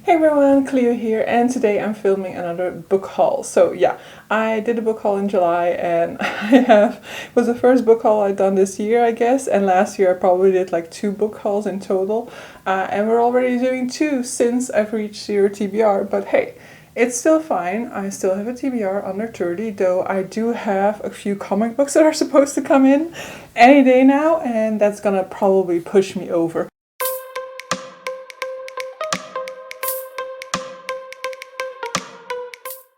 Hey everyone, Cleo here, and today I'm filming another book haul. So yeah, I did a book haul in July, and it was the first book haul I'd done this year, I guess, and last year I probably did like 2 book hauls in total, and we're already doing 2 since I've reached 0 TBR, but hey, it's still fine. I still have a TBR under 30, though I do have a few comic books that are supposed to come in any day now, and that's gonna probably push me over.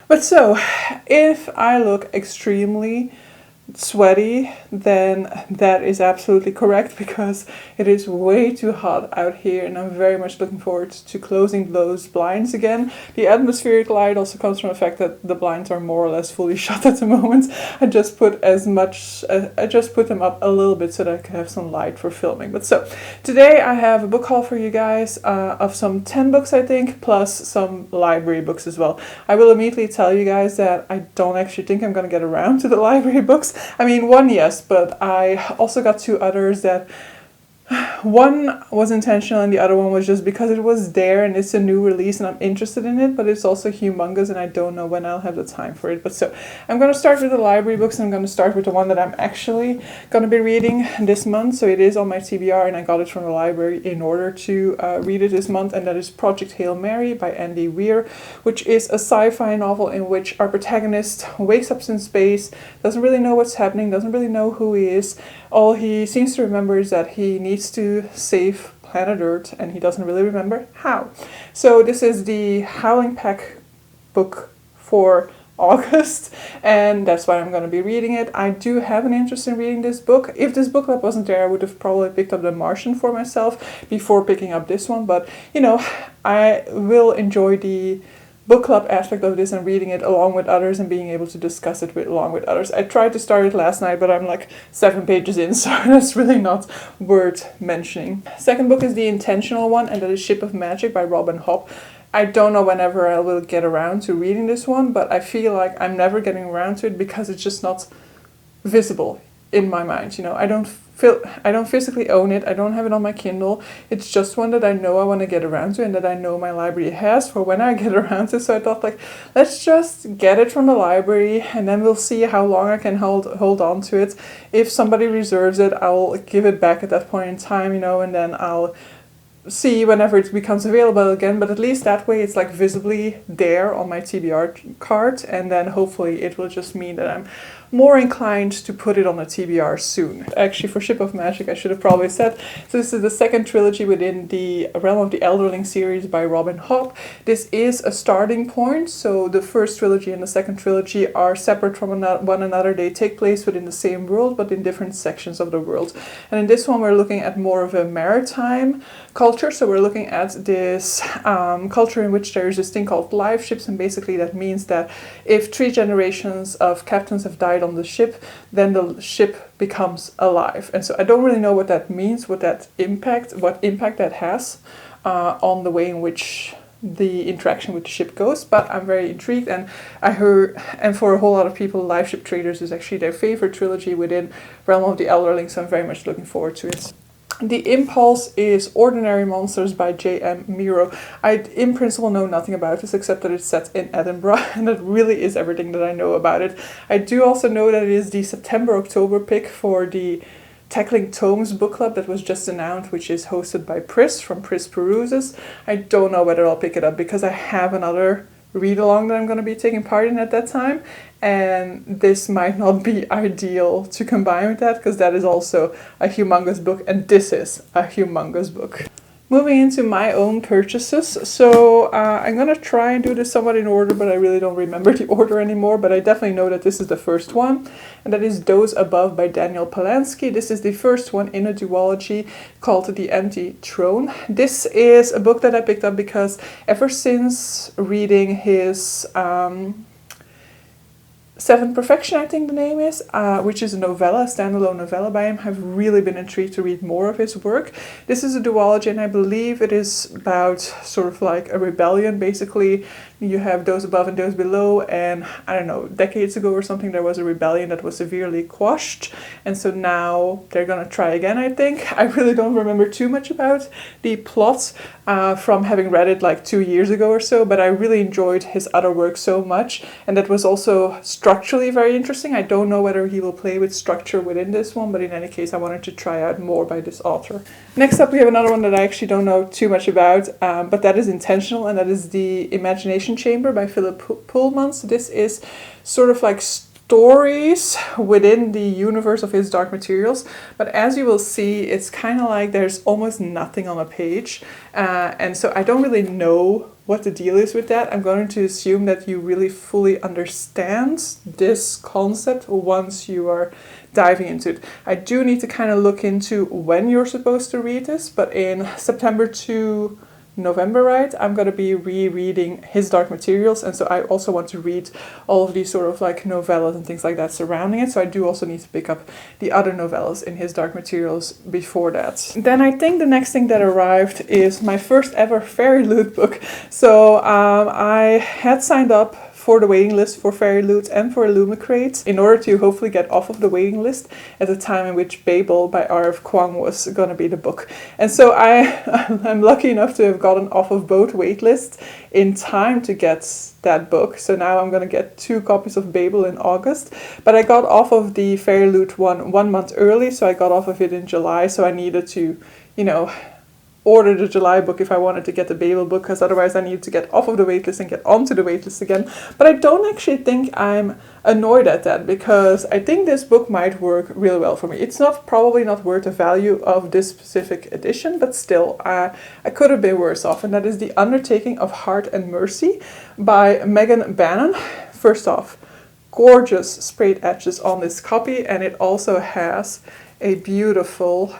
But so, if I look extremely sweaty, then that is absolutely correct because it is way too hot out here and I'm very much looking forward to closing those blinds again. The atmospheric light also comes from the fact that the blinds are more or less fully shut at the moment. I just put them up a little bit so that I can have some light for filming. But so, today I have a book haul for you guys of some 10 books I think, plus some library books as well. I will immediately tell you guys that I don't actually think I'm gonna get around to the library books. I mean, one, yes, but I also got 2 others that one was intentional and the other one was just because it was there and it's a new release and I'm interested in it, but it's also humongous and I don't know when I'll have the time for it. But so I'm going to start with the library books and I'm going to start with the one that I'm actually going to be reading this month. So it is on my TBR and I got it from the library in order to read it this month, and that is Project Hail Mary by Andy Weir, which is a sci-fi novel in which our protagonist wakes up in space, doesn't really know what's happening, doesn't really know who he is. All he seems to remember is that he needs to save planet Earth, and he doesn't really remember how. So this is the Howling Pack book for August, and that's why I'm going to be reading it. I do have an interest in reading this book. If this book club wasn't there, I would have probably picked up The Martian for myself before picking up this one, but you know, I will enjoy the book club aspect of this and reading it along with others and being able to discuss it along with others. I tried to start it last night, but I'm like 7 pages in, so that's really not worth mentioning. Second book is the intentional one, and that is Ship of Magic by Robin Hobb. I don't know whenever I will get around to reading this one, but I feel like I'm never getting around to it because it's just not visible in my mind. You know, I don't physically own it. I don't have it on my Kindle. It's just one that I know I want to get around to and that I know my library has for when I get around to. So I thought, like, let's just get it from the library and then we'll see how long I can hold on to it. If somebody reserves it, I'll give it back at that point in time, you know, and then I'll see whenever it becomes available again, but at least that way it's like visibly there on my TBR card, and then hopefully it will just mean that I'm more inclined to put it on a TBR soon. Actually, for Ship of Magic, I should have probably said, so this is the second trilogy within the Realm of the Elderling series by Robin Hobb. This is a starting point, so the first trilogy and the second trilogy are separate from one another. They take place within the same world, but in different sections of the world. And in this one, we're looking at more of a maritime culture, so we're looking at this culture in which there is this thing called live ships, and basically that means that if 3 generations of captains have died on the ship, then the ship becomes alive. And so I don't really know what that means, what impact that has on the way in which the interaction with the ship goes, but I'm very intrigued, and I heard, and for a whole lot of people, Live Ship Traders is actually their favorite trilogy within Realm of the Elderling, so I'm very much looking forward to it. The impulse is Ordinary Monsters by J.M. Miro. I, in principle, know nothing about this except that it's set in Edinburgh, and that really is everything that I know about it. I do also know that it is the September-October pick for the Tackling Tomes book club that was just announced, which is hosted by Pris from Pris Peruses. I don't know whether I'll pick it up because I have another read-along that I'm going to be taking part in at that time, and this might not be ideal to combine with that because that is also a humongous book, and this is a humongous book. Moving into my own purchases, so I'm going to try and do this somewhat in order, but I really don't remember the order anymore, but I definitely know that this is the first one, and that is Those Above by Daniel Polansky. This is the first one in a duology called The Empty Throne. This is a book that I picked up because ever since reading his Seventh Perfection, I think the name is, which is a novella, a standalone novella by him. I've really been intrigued to read more of his work. This is a duology, and I believe it is about sort of like a rebellion. Basically, you have those above and those below, and I don't know, decades ago or something, there was a rebellion that was severely quashed, and so now they're gonna try again, I think. I really don't remember too much about the plot from having read it like 2 years ago or so, but I really enjoyed his other work so much, and that was also structurally very interesting. I don't know whether he will play with structure within this one, but in any case, I wanted to try out more by this author. Next up, we have another one that I actually don't know too much about, but that is intentional, and that is The Imagination Chamber by Philip Pullman. So this is sort of like stories within the universe of his Dark Materials, but as you will see, it's kind of like there's almost nothing on a page, and so I don't really know what the deal is with that. I'm going to assume that you really fully understand this concept once you are diving into it. I do need to kind of look into when you're supposed to read this, but in September to November, right, I'm going to be rereading his Dark Materials, and so I also want to read all of these sort of like novellas and things like that surrounding it, so I do also need to pick up the other novellas in his Dark Materials before that. Then I think the next thing that arrived is my first ever Fairy Loot book. So I had signed up for the waiting list for Fairy Loot and for Illumicrate in order to hopefully get off of the waiting list at the time in which Babel by R.F. Kuang was going to be the book. And so I'm lucky enough to have gotten off of both wait lists in time to get that book. So now I'm going to get 2 copies of Babel in August. But I got off of the Fairy Loot one month early, so I got off of it in July. So I needed to, order the July book if I wanted to get the Babel book, because otherwise I needed to get off of the waitlist and get onto the waitlist again. But I don't actually think I'm annoyed at that, because I think this book might work really well for me. It's probably not worth the value of this specific edition, but still, I could have been worse off, and that is The Undertaking of Heart and Mercy by Megan Bannon. First off, gorgeous sprayed edges on this copy, and it also has a beautiful,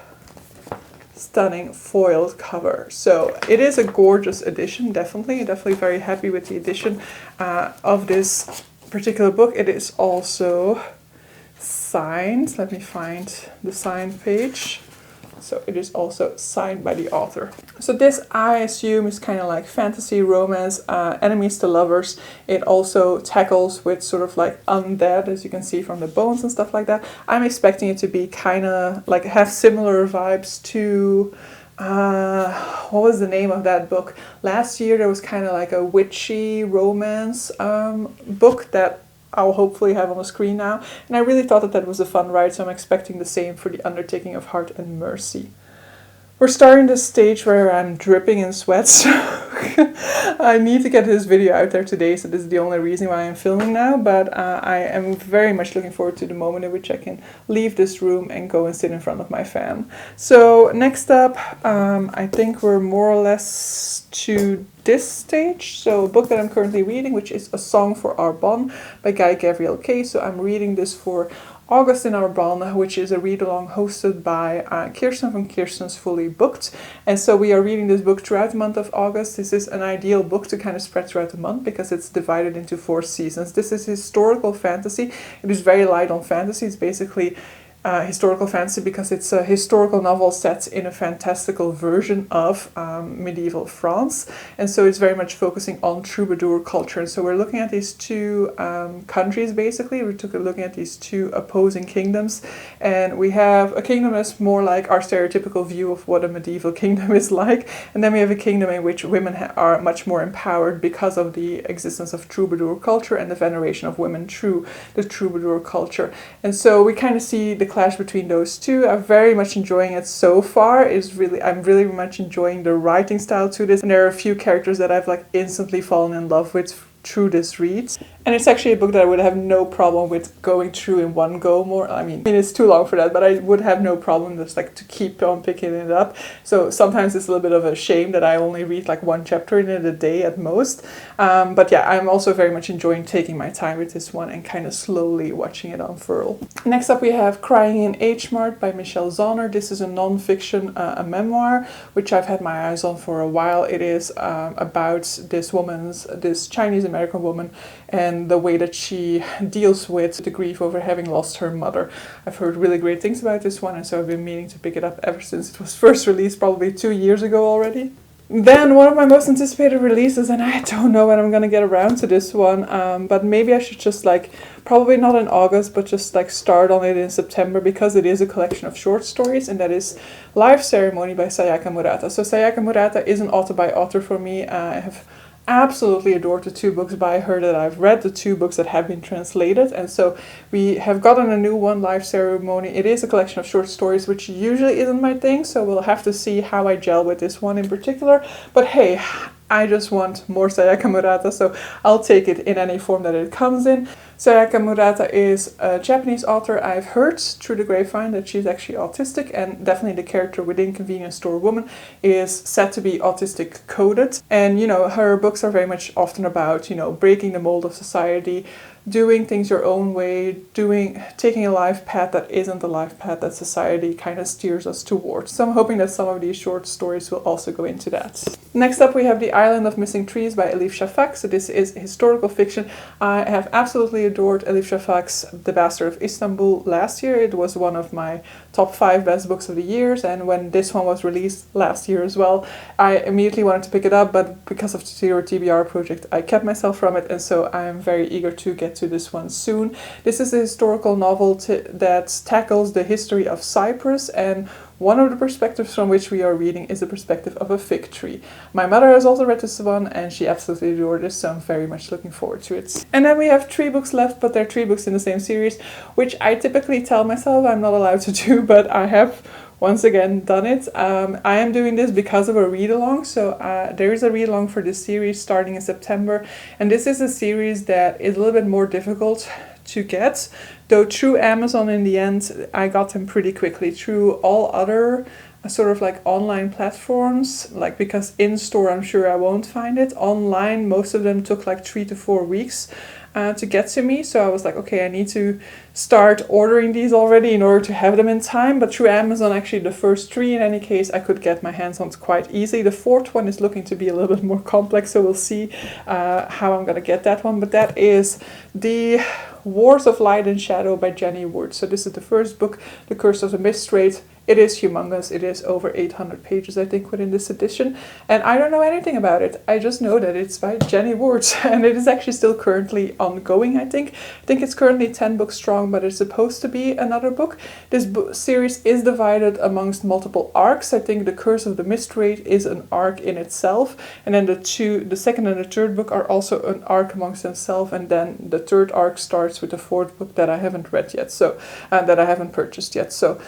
stunning foiled cover. So it is a gorgeous edition, definitely very happy with the edition of this particular book. It is also signed. Let me find the signed page. So it is also signed by the author. So this, I assume, is kind of like fantasy, romance, enemies to lovers. It also tackles with sort of like undead, as you can see from the bones and stuff like that. I'm expecting it to be kind of like have similar vibes to, what was the name of that book? Last year there was kind of like a witchy romance book that I'll hopefully have on the screen now. And I really thought that was a fun ride, so I'm expecting the same for The Undertaking of Heart and Mercy. We're starting this stage where I'm dripping in sweat, so I need to get this video out there today, so this is the only reason why I'm filming now, but I am very much looking forward to the moment in which I can leave this room and go and sit in front of my fan. So next up, I think we're more or less to this stage. So a book that I'm currently reading, which is A Song for Arbonne by Guy Gabriel Kay. So I'm reading this for August in Arbonne, which is a read-along hosted by Kirsten from Kirsten's Fully Booked. And so we are reading this book throughout the month of August. This is an ideal book to kind of spread throughout the month because it's divided into 4 seasons. This is historical fantasy. It is very light on fantasy. It's basically historical fantasy because it's a historical novel set in a fantastical version of medieval France, and so it's very much focusing on troubadour culture. And so we're looking at these 2 countries, basically. We're looking at these 2 opposing kingdoms, and we have a kingdom that's more like our stereotypical view of what a medieval kingdom is like, and then we have a kingdom in which women are much more empowered because of the existence of troubadour culture and the veneration of women through the troubadour culture. And so we kind of see the clash between those 2. I'm very much enjoying it so far. I'm really much enjoying the writing style to this, and there are a few characters that I've like instantly fallen in love with through this read. And it's actually a book that I would have no problem with going through in one go more. I mean, it's too long for that, but I would have no problem just like to keep on picking it up. So sometimes it's a little bit of a shame that I only read like 1 chapter in it a day at most. But yeah, I'm also very much enjoying taking my time with this one and kind of slowly watching it unfurl. Next up we have Crying in H Mart by Michelle Zauner. This is a non-fiction, a memoir, which I've had my eyes on for a while. It is about this Chinese American American woman and the way that she deals with the grief over having lost her mother. I've heard really great things about this one, and so I've been meaning to pick it up ever since it was first released, probably 2 years ago already. Then one of my most anticipated releases, and I don't know when I'm gonna get around to this one, but maybe I should just like, probably not in August, but just like start on it in September, because it is a collection of short stories, and that is Life Ceremony by Sayaka Murata. So Sayaka Murata is an author by author for me. I have absolutely adored the 2 books by her that I've read, the 2 books that have been translated, and so we have gotten a new one, Life Ceremony. It is a collection of short stories, which usually isn't my thing, so we'll have to see how I gel with this one in particular, but hey, I just want more Sayaka Murata, so I'll take it in any form that it comes in. Sayaka Murata is a Japanese author. I've heard through the grapevine that she's actually autistic, and definitely the character within Convenience Store Woman is said to be autistic coded. And, you know, her books are very much often about, you know, breaking the mold of society, doing things your own way, taking a life path that isn't the life path that society kind of steers us towards. So I'm hoping that some of these short stories will also go into that. Next up we have The Island of Missing Trees by Alif Shafak. So this is historical fiction. I have absolutely adored Alif Shafak's The Bastard of Istanbul last year. It was one of my top 5 best books of the years, and when this one was released last year as well, I immediately wanted to pick it up, but because of the Zero TBR project I kept myself from it, and so I am very eager to get to this one soon. This is a historical novel that tackles the history of Cyprus, and one of the perspectives from which we are reading is the perspective of a fig tree. My mother has also read this one and she absolutely adored this, so I'm very much looking forward to it. And then we have 3 books left, but they're 3 books in the same series, which I typically tell myself I'm not allowed to do, but I have once again done it. I am doing this because of a read-along, so there is a read-along for this series starting in September, and this is a series that is a little bit more difficult to get, though through Amazon in the end I got them pretty quickly. Through all other sort of like online platforms, like, because in store I'm sure I won't find it, online most of them took like 3 to 4 weeks to get to me, so I was like, okay, I need to start ordering these already in order to have them in time. But through Amazon, actually the first 3 in any case I could get my hands on quite easily. The 4th one is looking to be a little bit more complex, so we'll see how I'm gonna get that one. But that is The Wars of Light and Shadow by Jenny Wood. So this is the first book, The Curse of the Mist Wraith. It is humongous. It is over 800 pages, I think, within this edition. And I don't know anything about it. I just know that it's by Jenny Wood, and it is actually still currently ongoing, I think. I think it's currently 10 books strong, but it's supposed to be another book. This series is divided amongst multiple arcs. I think The Curse of the Mist Wraith is an arc in itself, and then the second and the third book are also an arc amongst themselves, and then the third arc starts with the 4th book that I haven't read yet, so that I haven't purchased yet. So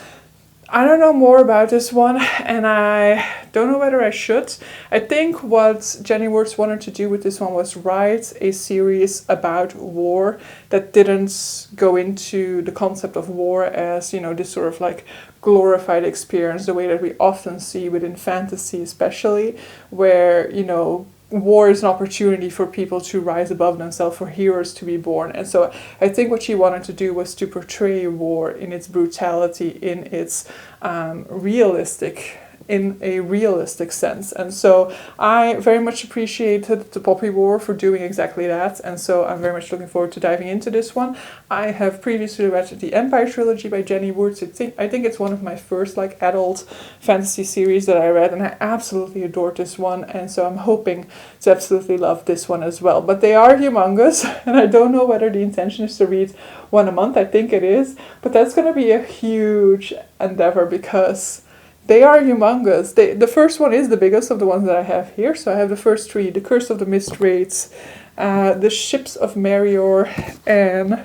I don't know more about this one, and I don't know whether I should. I think what Jenny Wood wanted to do with this one was write a series about war that didn't go into the concept of war as, you know, this sort of like glorified experience, the way that we often see within fantasy especially, where, you know, war is an opportunity for people to rise above themselves, for heroes to be born. And so I think what she wanted to do was to portray war in its brutality, in its in a realistic sense. And so I very much appreciated the Poppy War for doing exactly that, and so I'm very much looking forward to diving into this one. I have previously read the Empire Trilogy by Jenny Wood. I think it's one of my first like adult fantasy series that I read, and I absolutely adored this one, and so I'm hoping to absolutely love this one as well. But they are humongous, and I don't know whether the intention is to read one a month. I think it is, but that's going to be a huge endeavor because they are humongous. The first one is the biggest of the ones that I have here. So I have the first 3, The Curse of the Mist Wraiths, The Ships of Marior, and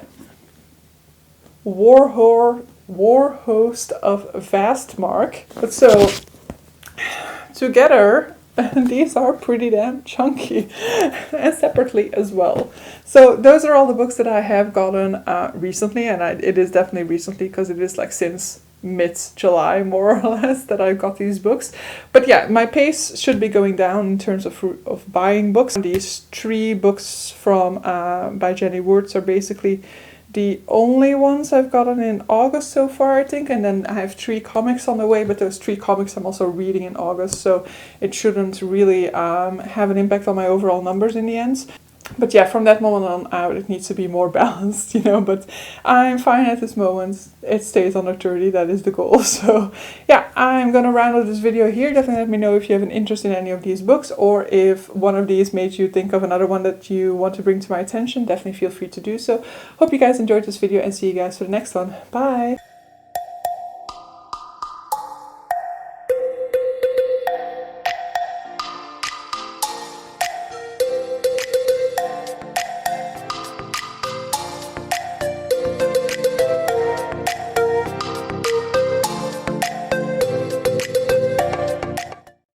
War Host of Vastmark. But so, together, these are pretty damn chunky, and separately as well. So those are all the books that I have gotten recently, and it is definitely recently because it is like since mid-July more or less that I've got these books. But yeah, my pace should be going down in terms of buying books. These 3 books from by Jenny Wood are basically the only ones I've gotten in August so far, I think, and then I have 3 comics on the way, but those 3 comics I'm also reading in August, so it shouldn't really have an impact on my overall numbers in the end. But yeah, from that moment on out, it needs to be more balanced, you know, but I'm fine at this moment. It stays under 30, that is the goal. So yeah, I'm gonna round up this video here. Definitely let me know if you have an interest in any of these books, or if one of these made you think of another one that you want to bring to my attention. Definitely feel free to do so. Hope you guys enjoyed this video, and see you guys for the next one. Bye!